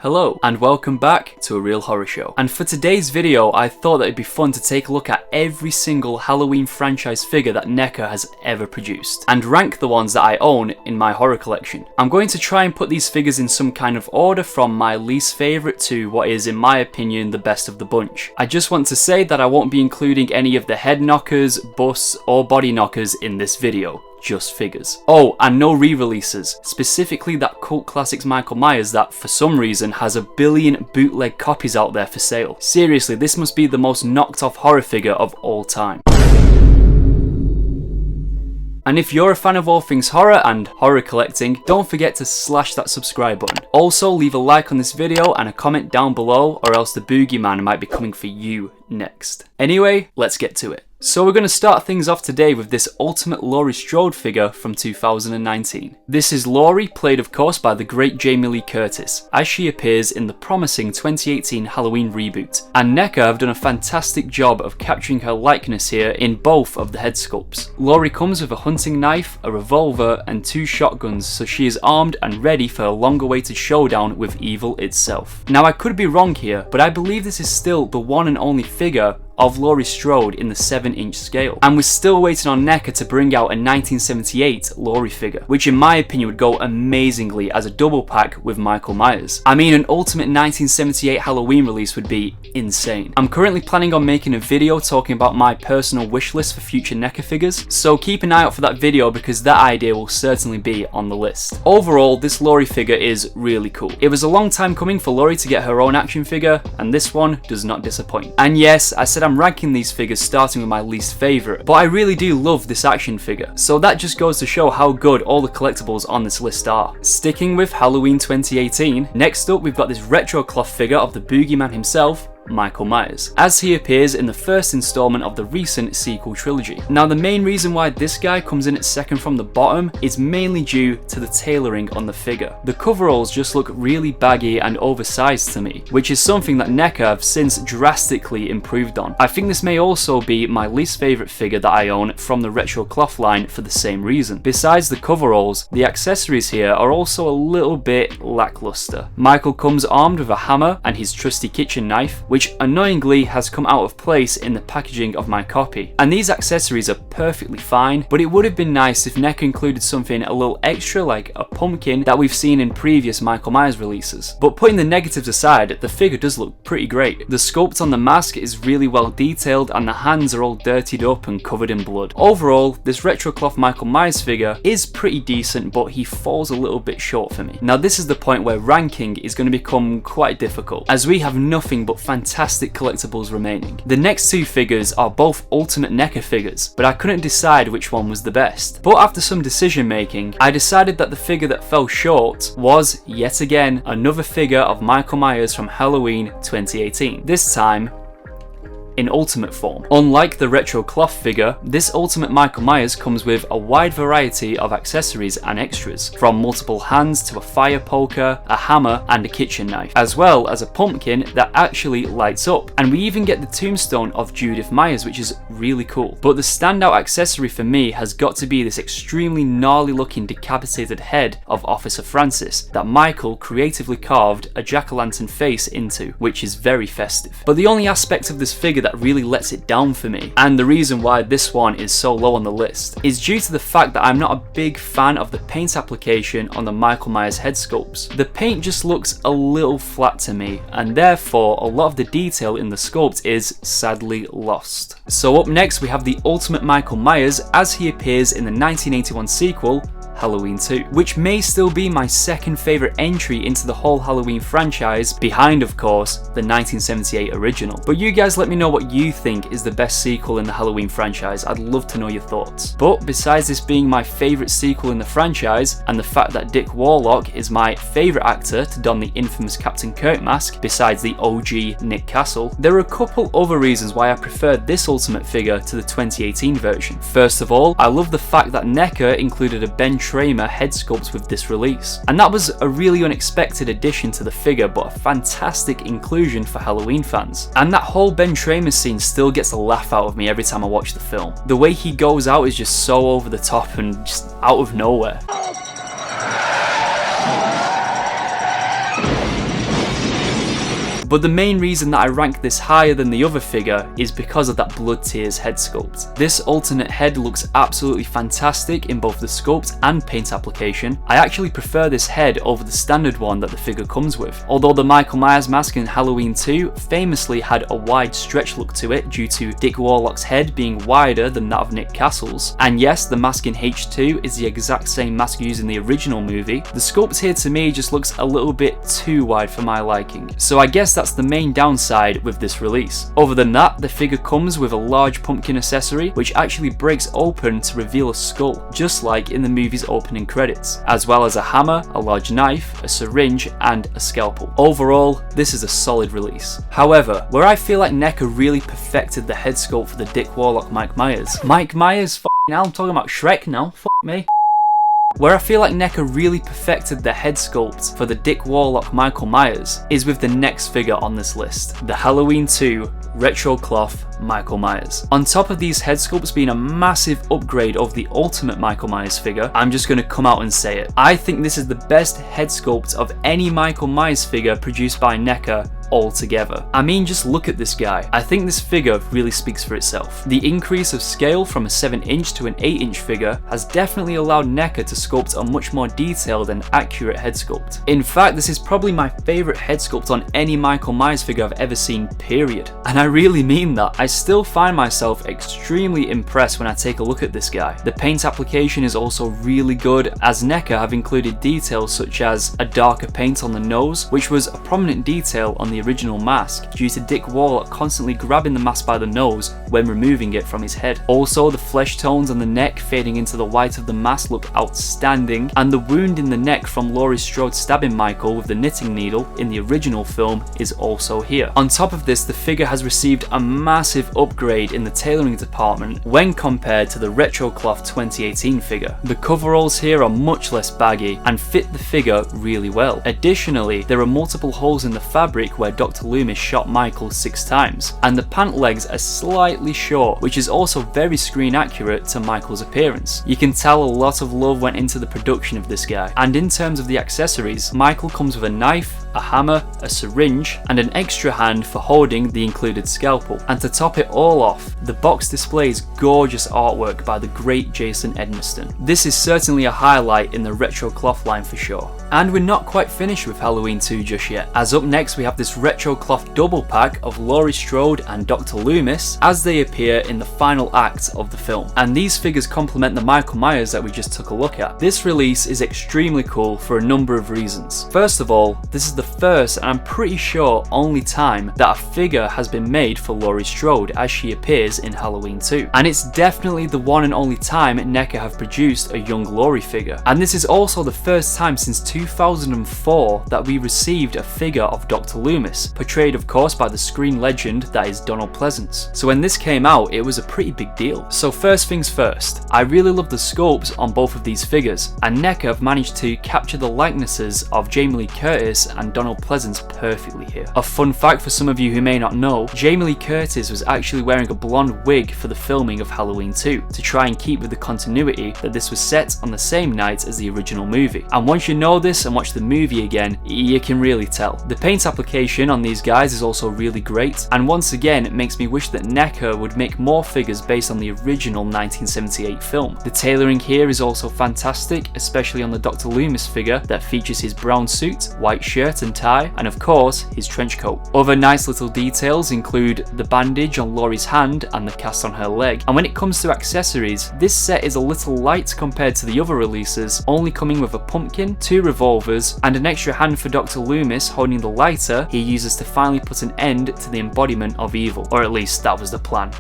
Hello and welcome back to A Real Horror Show. And for today's video I thought that it'd be fun to take a look at every single Halloween franchise figure that NECA has ever produced and rank the ones that I own in my horror collection. I'm going to try and put these figures in some kind of order from my least favourite to what is in my opinion the best of the bunch. I just want to say that I won't be including any of the head knockers, busts or body knockers in this video. Just figures. Oh, and no re-releases, specifically that cult classics Michael Myers that for some reason has a billion bootleg copies out there for sale. Seriously, this must be the most knocked off horror figure of all time. And if you're a fan of all things horror and horror collecting, don't forget to slash that subscribe button. Also leave a like on this video and a comment down below or else the boogeyman might be coming for you next. Anyway, let's get to it. So we're going to start things off today with this Ultimate Laurie Strode figure from 2019. This is Laurie, played of course by the great Jamie Lee Curtis, as she appears in the promising 2018 Halloween reboot. And NECA have done a fantastic job of capturing her likeness here in both of the head sculpts. Laurie comes with a hunting knife, a revolver and 2 shotguns, so she is armed and ready for a long-awaited showdown with evil itself. Now I could be wrong here, but I believe this is still the one and only figure of Laurie Strode in the 7-inch scale. And we're still waiting on NECA to bring out a 1978 Laurie figure, which in my opinion would go amazingly as a double pack with Michael Myers. I mean, an Ultimate 1978 Halloween release would be insane. I'm currently planning on making a video talking about my personal wish list for future NECA figures, so keep an eye out for that video because that idea will certainly be on the list. Overall, this Laurie figure is really cool. It was a long time coming for Laurie to get her own action figure, and this one does not disappoint. And yes, I said I'm ranking these figures starting with my least favourite, but I really do love this action figure, so that just goes to show how good all the collectibles on this list are. Sticking with Halloween 2018, next up we've got this retro cloth figure of the boogeyman himself, Michael Myers, as he appears in the first installment of the recent sequel trilogy. Now the main reason why this guy comes in at second from the bottom is mainly due to the tailoring on the figure. The coveralls just look really baggy and oversized to me, which is something that NECA have since drastically improved on. I think this may also be my least favourite figure that I own from the retro cloth line for the same reason. Besides the coveralls, the accessories here are also a little bit lackluster. Michael comes armed with a hammer and his trusty kitchen knife, which annoyingly has come out of place in the packaging of my copy. And these accessories are perfectly fine, but it would have been nice if NECA included something a little extra like a pumpkin that we've seen in previous Michael Myers releases. But putting the negatives aside, the figure does look pretty great. The sculpt on the mask is really well detailed and the hands are all dirtied up and covered in blood. Overall, this retro cloth Michael Myers figure is pretty decent, but he falls a little bit short for me. Now this is the point where ranking is going to become quite difficult, as we have nothing but fantastic collectibles remaining. The next 2 figures are both Ultimate NECA figures, but I couldn't decide which one was the best. But after some decision making, I decided that the figure that fell short was, yet again, another figure of Michael Myers from Halloween 2018. This time, in ultimate form. Unlike the retro cloth figure, this Ultimate Michael Myers comes with a wide variety of accessories and extras, from multiple hands to a fire poker, a hammer and a kitchen knife, as well as a pumpkin that actually lights up. And we even get the tombstone of Judith Myers, which is really cool. But the standout accessory for me has got to be this extremely gnarly looking decapitated head of Officer Francis that Michael creatively carved a jack-o'-lantern face into, which is very festive. But the only aspect of this figure that really lets it down for me, and the reason why this one is so low on the list, is due to the fact that I'm not a big fan of the paint application on the Michael Myers head sculpts. The paint just looks a little flat to me, and therefore a lot of the detail in the sculpt is sadly lost. So up next we have the Ultimate Michael Myers as he appears in the 1981 sequel, Halloween 2, which may still be my second favourite entry into the whole Halloween franchise, behind of course the 1978 original. But you guys let me know what you think is the best sequel in the Halloween franchise. I'd love to know your thoughts. But besides this being my favourite sequel in the franchise, and the fact that Dick Warlock is my favourite actor to don the infamous Captain Kirk mask besides the OG Nick Castle, there are a couple other reasons why I preferred this Ultimate figure to the 2018 version. First of all, I love the fact that NECA included a Ben Tramer head sculpt with this release, and that was a really unexpected addition to the figure, but a fantastic inclusion for Halloween fans. And that whole Ben Tramer scene still gets a laugh out of me every time I watch the film. The way he goes out is just so over the top and just out of nowhere. But the main reason that I rank this higher than the other figure is because of that blood tears head sculpt. This alternate head looks absolutely fantastic in both the sculpt and paint application. I actually prefer this head over the standard one that the figure comes with. Although the Michael Myers mask in Halloween 2 famously had a wide stretch look to it due to Dick Warlock's head being wider than that of Nick Castle's. And yes, the mask in H2 is the exact same mask used in the original movie. The sculpt here to me just looks a little bit too wide for my liking. So I guess that's the main downside with this release. Other than that, the figure comes with a large pumpkin accessory which actually breaks open to reveal a skull, just like in the movie's opening credits, as well as a hammer, a large knife, a syringe, and a scalpel. Overall, this is a solid release. However, where I feel like NECA really perfected the head sculpt for the Dick Warlock Mike Myers, now I'm talking about Shrek now, me. Where I feel like NECA really perfected the head sculpt for the Dick Warlock Michael Myers is with the next figure on this list, the Halloween 2 Retro Cloth Michael Myers. On top of these head sculpts being a massive upgrade of the ultimate Michael Myers figure, I'm just going to come out and say it. I think this is the best head sculpt of any Michael Myers figure produced by NECA altogether. I mean, just look at this guy. I think this figure really speaks for itself. The increase of scale from a 7-inch to an 8-inch figure has definitely allowed NECA to sculpt a much more detailed and accurate head sculpt. In fact, this is probably my favourite head sculpt on any Michael Myers figure I've ever seen, period. And I really mean that. I still find myself extremely impressed when I take a look at this guy. The paint application is also really good, as NECA have included details such as a darker paint on the nose, which was a prominent detail on the original mask due to Dick Warlock constantly grabbing the mask by the nose when removing it from his head. Also, the flesh tones on the neck fading into the white of the mask look outstanding, and the wound in the neck from Laurie Strode stabbing Michael with the knitting needle in the original film is also here. On top of this, the figure has received a massive upgrade in the tailoring department when compared to the Retro Cloth 2018 figure. The coveralls here are much less baggy and fit the figure really well. Additionally, there are multiple holes in the fabric where Dr. Loomis shot Michael 6 times, and the pant legs are slightly short, which is also very screen accurate to Michael's appearance. You can tell a lot of love went into the production of this guy. And in terms of the accessories, Michael comes with a knife, a hammer, a syringe, and an extra hand for holding the included scalpel. And to top it all off, the box displays gorgeous artwork by the great Jason Edmiston. This is certainly a highlight in the Retro Cloth line for sure. And we're not quite finished with Halloween 2 just yet, as up next we have this Retro Cloth double pack of Laurie Strode and Dr. Loomis as they appear in the final act of the film. And these figures complement the Michael Myers that we just took a look at. This release is extremely cool for a number of reasons. First of all, this is the first and I'm pretty sure only time that a figure has been made for Laurie Strode as she appears in Halloween 2. And it's definitely the one and only time NECA have produced a young Laurie figure. And this is also the first time since 2004 that we received a figure of Dr. Loomis, portrayed of course by the screen legend that is Donald Pleasence. So when this came out, it was a pretty big deal. So first things first, I really love the sculpts on both of these figures, and NECA have managed to capture the likenesses of Jamie Lee Curtis and Donald Pleasence perfectly here. A fun fact for some of you who may not know, Jamie Lee Curtis was actually wearing a blonde wig for the filming of Halloween 2 to try and keep with the continuity that this was set on the same night as the original movie. And once you know this and watch the movie again, you can really tell. The paint application on these guys is also really great, and once again it makes me wish that NECA would make more figures based on the original 1978 film. The tailoring here is also fantastic, especially on the Dr. Loomis figure that features his brown suit, white shirt and tie, and of course his trench coat. Other nice little details include the bandage on Laurie's hand and the cast on her leg. And when it comes to accessories, this set is a little light compared to the other releases, only coming with a pumpkin, 2 revolvers, and an extra hand for Dr. Loomis holding the lighter he uses to finally put an end to the embodiment of evil, or at least that was the plan.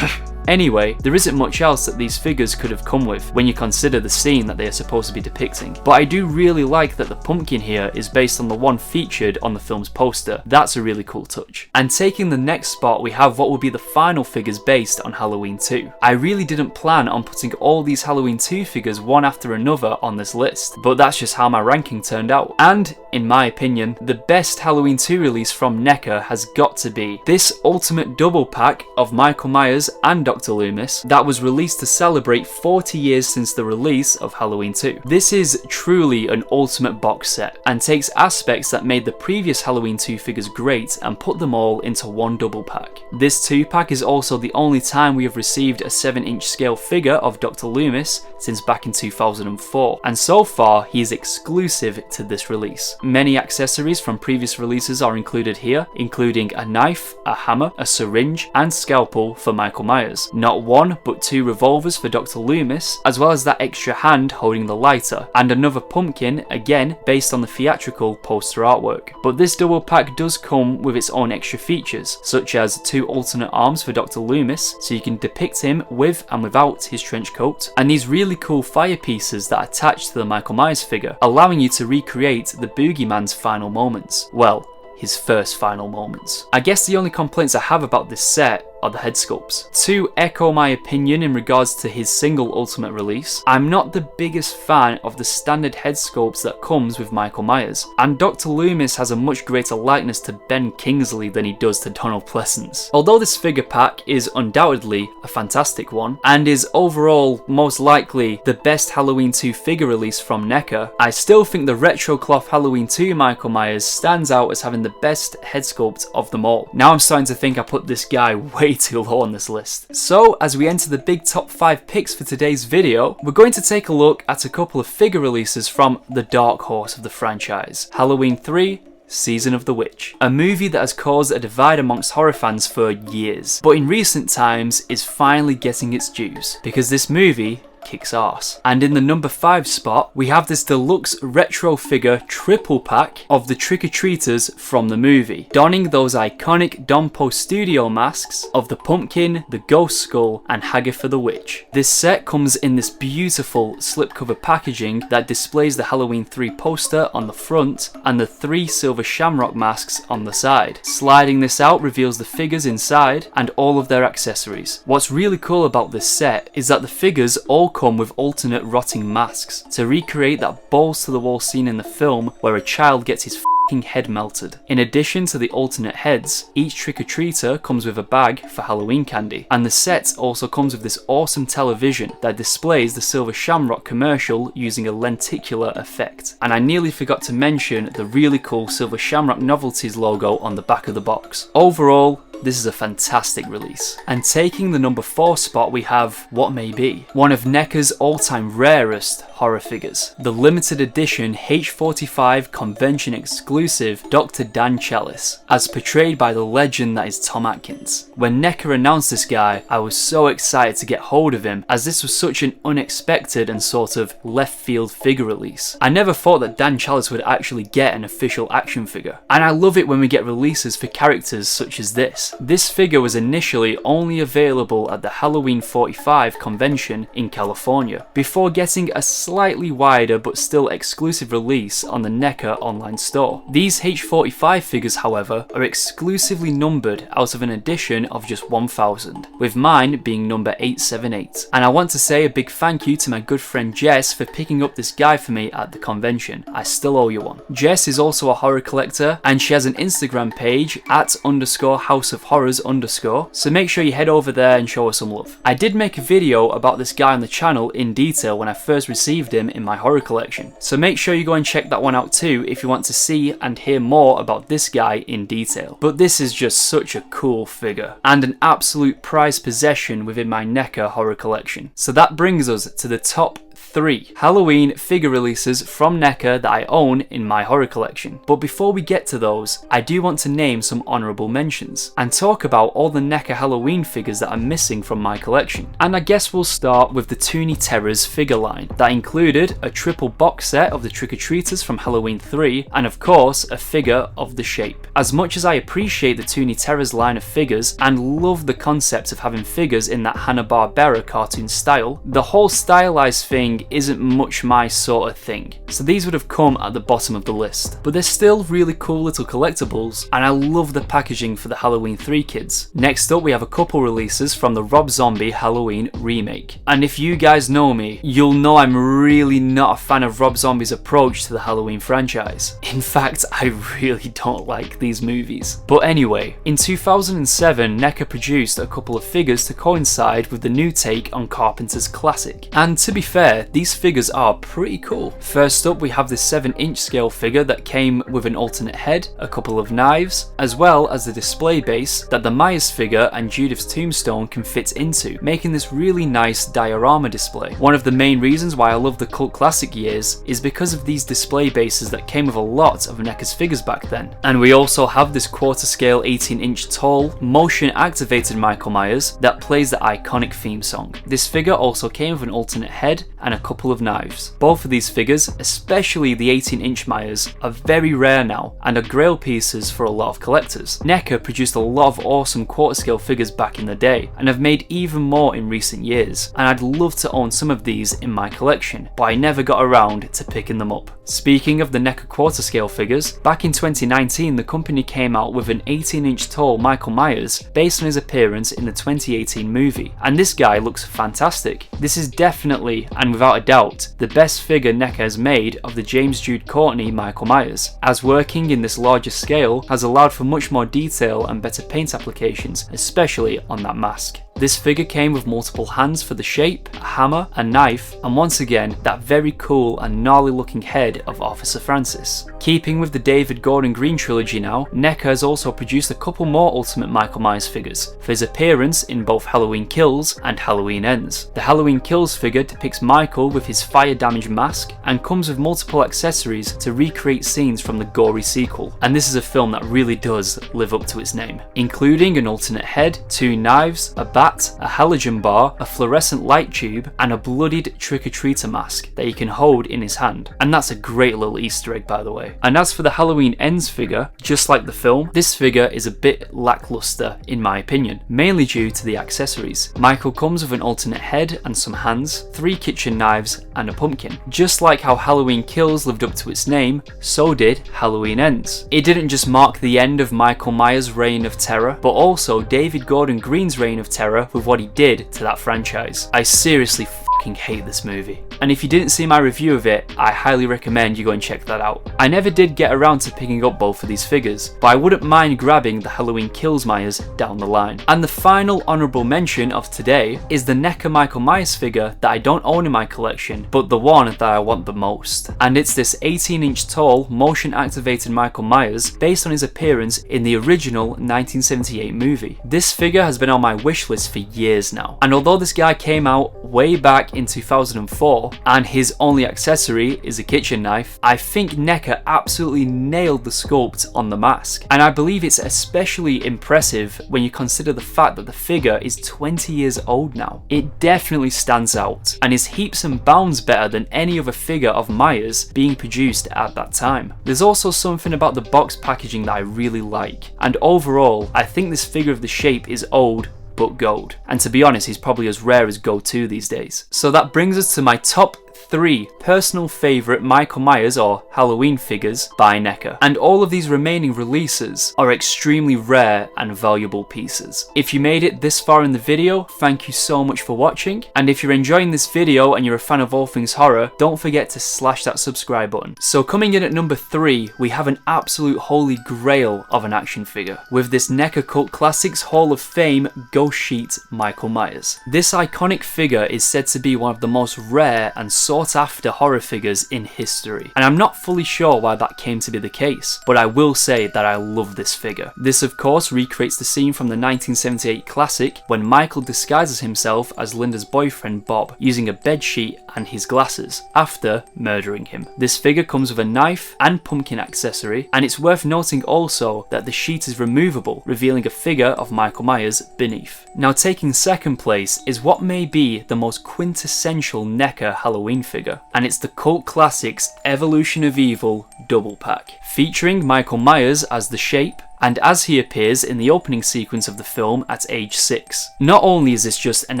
Anyway, there isn't much else that these figures could have come with when you consider the scene that they are supposed to be depicting. But I do really like that the pumpkin here is based on the one featured on the film's poster. That's a really cool touch. And taking the next spot, we have what will be the final figures based on Halloween 2. I really didn't plan on putting all these Halloween 2 figures one after another on this list, but that's just how my ranking turned out. And, in my opinion, the best Halloween 2 release from NECA has got to be this ultimate double pack of Michael Myers and Dr. Dr. Loomis that was released to celebrate 40 years since the release of Halloween 2. This is truly an ultimate box set and takes aspects that made the previous Halloween 2 figures great and put them all into one double pack. This 2-pack is also the only time we have received a 7-inch scale figure of Dr. Loomis since back in 2004, and so far he is exclusive to this release. Many accessories from previous releases are included here, including a knife, a hammer, a syringe, and scalpel for Michael Myers. Not one, but 2 revolvers for Dr. Loomis, as well as that extra hand holding the lighter, and another pumpkin, again based on the theatrical poster artwork. But this double pack does come with its own extra features, such as 2 alternate arms for Dr. Loomis, so you can depict him with and without his trench coat, and these really cool fire pieces that attach to the Michael Myers figure, allowing you to recreate the boogeyman's final moments. Well, his first final moments. I guess the only complaints I have about this set are the head sculpts. To echo my opinion in regards to his single Ultimate release, I'm not the biggest fan of the standard head sculpts that comes with Michael Myers, and Dr. Loomis has a much greater likeness to Ben Kingsley than he does to Donald Pleasence. Although this figure pack is undoubtedly a fantastic one, and is overall most likely the best Halloween 2 figure release from NECA, I still think the retro cloth Halloween 2 Michael Myers stands out as having the best head sculpt of them all. Now I'm starting to think I put this guy way too low on this list. So as we enter the big top 5 picks for today's video, we're going to take a look at a couple of figure releases from the dark horse of the franchise, Halloween 3 Season of the Witch, a movie that has caused a divide amongst horror fans for years, but in recent times is finally getting its dues, because this movie kicks arse. And in the number 5 spot, we have this deluxe retro figure triple pack of the trick-or-treaters from the movie, donning those iconic Dompo Studio masks of the pumpkin, the ghost skull, and Hagatha the Witch. This set comes in this beautiful slipcover packaging that displays the Halloween 3 poster on the front and the 3 silver shamrock masks on the side. Sliding this out reveals the figures inside and all of their accessories. What's really cool about this set is that the figures all come with alternate rotting masks to recreate that balls to the wall scene in the film where a child gets his head melted. In addition to the alternate heads, each trick-or-treater comes with a bag for Halloween candy, and the set also comes with this awesome television that displays the Silver Shamrock commercial using a lenticular effect. And I nearly forgot to mention the really cool Silver Shamrock Novelties logo on the back of the box. Overall, this is a fantastic release. And taking the number 4 spot, we have What May Be, one of NECA's all-time rarest horror figures, the limited edition H45 convention exclusive Dr. Dan Chalice, as portrayed by the legend that is Tom Atkins. When NECA announced this guy, I was so excited to get hold of him, as this was such an unexpected and sort of left field figure release. I never thought that Dan Chalice would actually get an official action figure, and I love it when we get releases for characters such as this. This figure was initially only available at the Halloween 45 convention in California, before getting a slightly wider but still exclusive release on the NECA online store. These H45 figures, however, are exclusively numbered out of an edition of just 1,000, with mine being number 878. And I want to say a big thank you to my good friend Jess for picking up this guy for me at the convention. I still owe you one. Jess is also a horror collector, and she has an Instagram page @_House of Horrors _, so make sure you head over there and show her some love. I did make a video about this guy on the channel in detail when I first received him in my horror collection, so make sure you go and check that one out too if you want to see and hear more about this guy in detail. But this is just such a cool figure, and an absolute prized possession within my NECA horror collection. So that brings us to the top 3 Halloween figure releases from NECA that I own in my horror collection. But before we get to those, I do want to name some honourable mentions and talk about all the NECA Halloween figures that are missing from my collection. And I guess we'll start with the Toony Terrors figure line that included a triple box set of the trick-or-treaters from Halloween 3 and of course a figure of the Shape. As much as I appreciate the Toony Terrors line of figures and love the concept of having figures in that Hanna-Barbera cartoon style, the whole stylized thing isn't much my sort of thing, so these would have come at the bottom of the list. But they're still really cool little collectibles, and I love the packaging for the Halloween 3 kids. Next up, we have a couple releases from the Rob Zombie Halloween remake, and if you guys know me, you'll know I'm really not a fan of Rob Zombie's approach to the Halloween franchise. In fact, I really don't like these movies. But anyway, in 2007, NECA produced a couple of figures to coincide with the new take on Carpenter's classic. And to be fair, these figures are pretty cool. First up, we have this 7-inch scale figure that came with an alternate head, a couple of knives, as well as the display base that the Myers figure and Judith's tombstone can fit into, making this really nice diorama display. One of the main reasons why I love the cult classic years is because of these display bases that came with a lot of NECA's figures back then. And we also have this quarter scale 18-inch tall, motion activated Michael Myers that plays the iconic theme song. This figure also came with an alternate head and a couple of knives. Both of these figures, especially the 18-inch Myers, are very rare now and are grail pieces for a lot of collectors. NECA produced a lot of awesome quarter scale figures back in the day and have made even more in recent years, and I'd love to own some of these in my collection, but I never got around to picking them up. Speaking of the NECA quarter scale figures, back in 2019 the company came out with an 18-inch tall Michael Myers based on his appearance in the 2018 movie, and this guy looks fantastic. This is definitely, and without a doubt, the best figure NECA has made of the James Jude Courtney Michael Myers, as working in this larger scale has allowed for much more detail and better paint applications, especially on that mask. This figure came with multiple hands for the shape, a hammer, a knife, and once again, that very cool and gnarly looking head of Officer Francis. Keeping with the David Gordon Green trilogy now, NECA has also produced a couple more Ultimate Michael Myers figures for his appearance in both Halloween Kills and Halloween Ends. The Halloween Kills figure depicts Michael with his fire damaged mask and comes with multiple accessories to recreate scenes from the gory sequel, and this is a film that really does live up to its name, including an alternate head, 2 knives, a bat, a halogen bar, a fluorescent light tube, and a bloodied trick-or-treater mask that he can hold in his hand. And that's a great little Easter egg, by the way. And as for the Halloween Ends figure, just like the film, this figure is a bit lackluster in my opinion, mainly due to the accessories. Michael comes with an alternate head and some hands, 3 kitchen knives, and a pumpkin. Just like how Halloween Kills lived up to its name, so did Halloween Ends. It didn't just mark the end of Michael Myers' reign of terror, but also David Gordon Green's reign of terror with what he did to that franchise. I seriously fucking hate this movie. And if you didn't see my review of it, I highly recommend you go and check that out. I never did get around to picking up both of these figures, but I wouldn't mind grabbing the Halloween Kills Myers down the line. And the final honourable mention of today is the NECA Michael Myers figure that I don't own in my collection, but the one that I want the most. And it's this 18-inch tall, motion activated Michael Myers based on his appearance in the original 1978 movie. This figure has been on my wish list for years now, and although this guy came out way back in 2004, and his only accessory is a kitchen knife, I think NECA absolutely nailed the sculpt on the mask. And I believe it's especially impressive when you consider the fact that the figure is 20 years old now. It definitely stands out, and is heaps and bounds better than any other figure of Myers being produced at that time. There's also something about the box packaging that I really like, and overall, I think this figure of the shape is old, but gold. And to be honest, he's probably as rare as Go 2 these days. So that brings us to my top 3 personal favourite Michael Myers or Halloween figures by NECA. And all of these remaining releases are extremely rare and valuable pieces. If you made it this far in the video, thank you so much for watching. And if you're enjoying this video and you're a fan of all things horror, don't forget to slash that subscribe button. So coming in at number 3, we have an absolute holy grail of an action figure, with this NECA Cult Classics Hall of Fame Ghost Sheet Michael Myers. This iconic figure is said to be one of the most rare and sought after horror figures in history, and I'm not fully sure why that came to be the case, but I will say that I love this figure. This of course recreates the scene from the 1978 classic when Michael disguises himself as Linda's boyfriend Bob using a bedsheet and his glasses after murdering him. This figure comes with a knife and pumpkin accessory, and it's worth noting also that the sheet is removable, revealing a figure of Michael Myers beneath. Now taking second place is what may be the most quintessential NECA Halloween figure, and it's the Cult Classics Evolution of Evil double pack, featuring Michael Myers as the Shape, and as he appears in the opening sequence of the film at age 6. Not only is this just an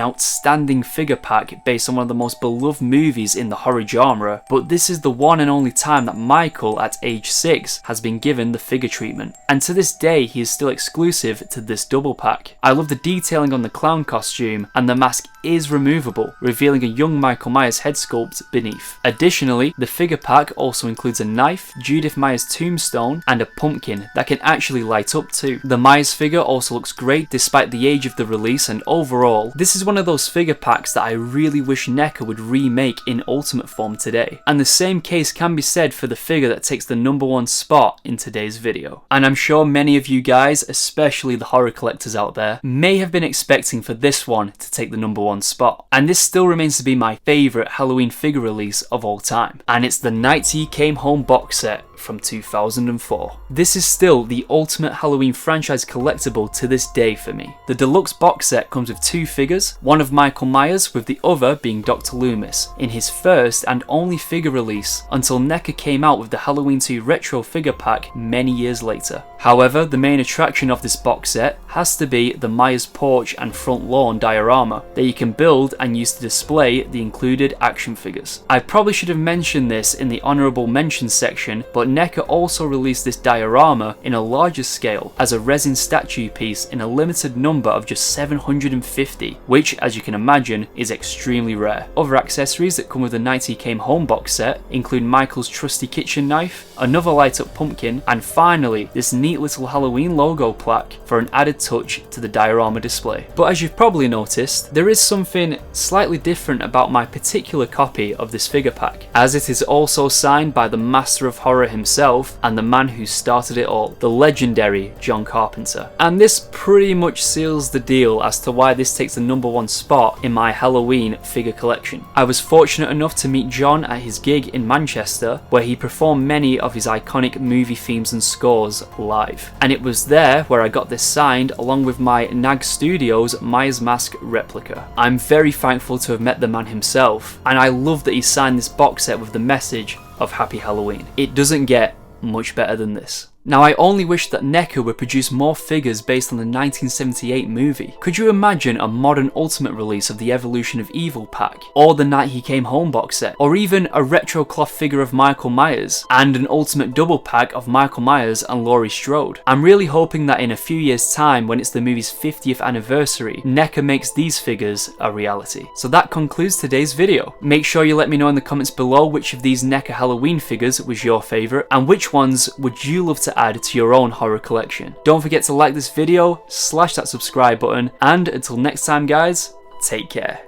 outstanding figure pack based on one of the most beloved movies in the horror genre, but this is the one and only time that Michael at age 6 has been given the figure treatment, and to this day he is still exclusive to this double pack. I love the detailing on the clown costume, and the mask is removable, revealing a young Michael Myers head sculpt beneath. Additionally, the figure pack also includes a knife, Judith Myers' tombstone, and a pumpkin that can actually light up too. The Myers figure also looks great despite the age of the release, and overall, this is one of those figure packs that I really wish NECA would remake in Ultimate form today. And the same case can be said for the figure that takes the #1 spot in today's video. And I'm sure many of you guys, especially the horror collectors out there, may have been expecting for this one to take the #1 spot. And this still remains to be my favourite Halloween figure release of all time. And it's the Night He Came Home box set from 2004. This is still the ultimate Halloween franchise collectible to this day for me. The deluxe box set comes with 2 figures, one of Michael Myers with the other being Dr. Loomis, in his first and only figure release until NECA came out with the Halloween 2 retro figure pack many years later. However, the main attraction of this box set has to be the Myers porch and front lawn diorama that you can build and use to display the included action figures. I probably should have mentioned this in the honourable mentions section, but NECA also released this diorama in a larger scale as a resin statue piece in a limited number of just 750, which, as you can imagine, is extremely rare. Other accessories that come with the Night He Came Home box set include Michael's trusty kitchen knife, another light up pumpkin, and finally this neat little Halloween logo plaque for an added touch to the diorama display. But as you've probably noticed, there is something slightly different about my particular copy of this figure pack, as it is also signed by the master of horror himself and the man who started it all, the legendary John Carpenter. And this pretty much seals the deal as to why this takes the #1 spot in my Halloween figure collection. I was fortunate enough to meet John at his gig in Manchester, where he performed many of his iconic movie themes and scores live. And it was there where I got this signed along with my NAG Studios Myers Mask replica. I'm very thankful to have met the man himself, and I love that he signed this box set with the message of Happy Halloween. It doesn't get much better than this. Now, I only wish that NECA would produce more figures based on the 1978 movie. Could you imagine a modern Ultimate release of the Evolution of Evil pack, or the Night He Came Home box set, or even a retro cloth figure of Michael Myers, and an Ultimate double pack of Michael Myers and Laurie Strode? I'm really hoping that in a few years' time, when it's the movie's 50th anniversary, NECA makes these figures a reality. So that concludes today's video. Make sure you let me know in the comments below which of these NECA Halloween figures was your favourite, and which ones would you love to add to your own horror collection. Don't forget to like this video, slash that subscribe button, and until next time guys, take care.